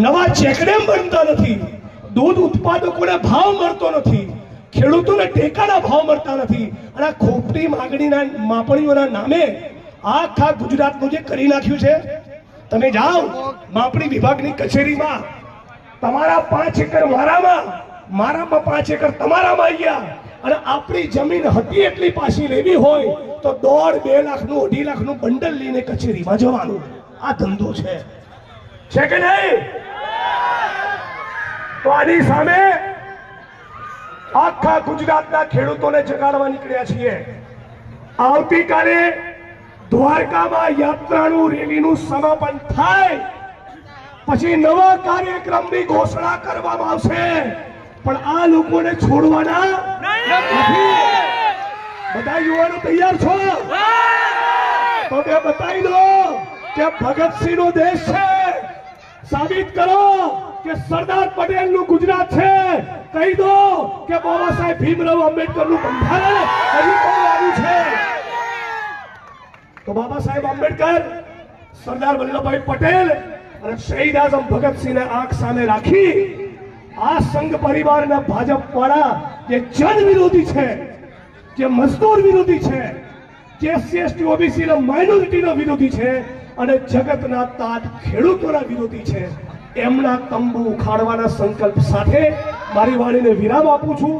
નવા ચેકડેમ બનતા નથી, દૂધ ઉત્પાદકોને ભાવ મળતો નથી, ખેડૂતોને ટેકાના ભાવ મળતા નથી, અને ખોટી માગણીના માપણીઓના નામે આખા ગુજરાતનું જે કરી નાખ્યું છે. તમે જાઓ માપણી વિભાગની કચેરીમાં, તમારા 5 એકર મારામાં, મારામાં 5 એકર તમારામાં આવી ગયા, અને આપણી જમીન હતી એટલી પાછી લેવી હોય તો 1.5-2 લાખનું 2.5 લાખનું બંડલ લઈને કચેરીમાં જવાનું. આ ધંધો છે કે નહીં? તો આની સામે આખા ગુજરાતના ખેડૂતોને જગાડવા નીકળ્યા છીએ. આવતીકાલે દ્વારકામાં યાત્રાનું રેલીનું સમાપન થાય પછી નવા કાર્યક્રમની ઘોષણા કરવામાં આવશે, પણ આ લોકોને છોડવાના નથી. બધા યુવાનો તૈયાર છો? તો તે બતાવી દો કે ભગતસિંહ નો દેશ છે. સાબિત કરો કે સરદાર પટેલ નું ગુજરાત છે. કહી દો કે બાબા સાહેબ ભીમરાવ આંબેડકર નું બંધારણ હજી પણ લાગુ છે. તો બાબા સાહેબ આંબેડકર, સરદાર વલ્લભભાઈ પટેલ અને શહીદ આઝમ ભગતસિંહને આંખ સામે રાખી આ સંઘ પરિવારના ભાજપ વાળા જે જન વિરોધી છે, જે મજદૂર વિરોધી છે, જે SC/ST OBC ના માઇનોરિટીના વિરોધી છે, અને જગતના તાત ખેડૂતોના વિરોધી છે, એમના તંબુ ઉખાડવાના સંકલ્પ સાથે મારી વાણીને વિરામ આપું છું.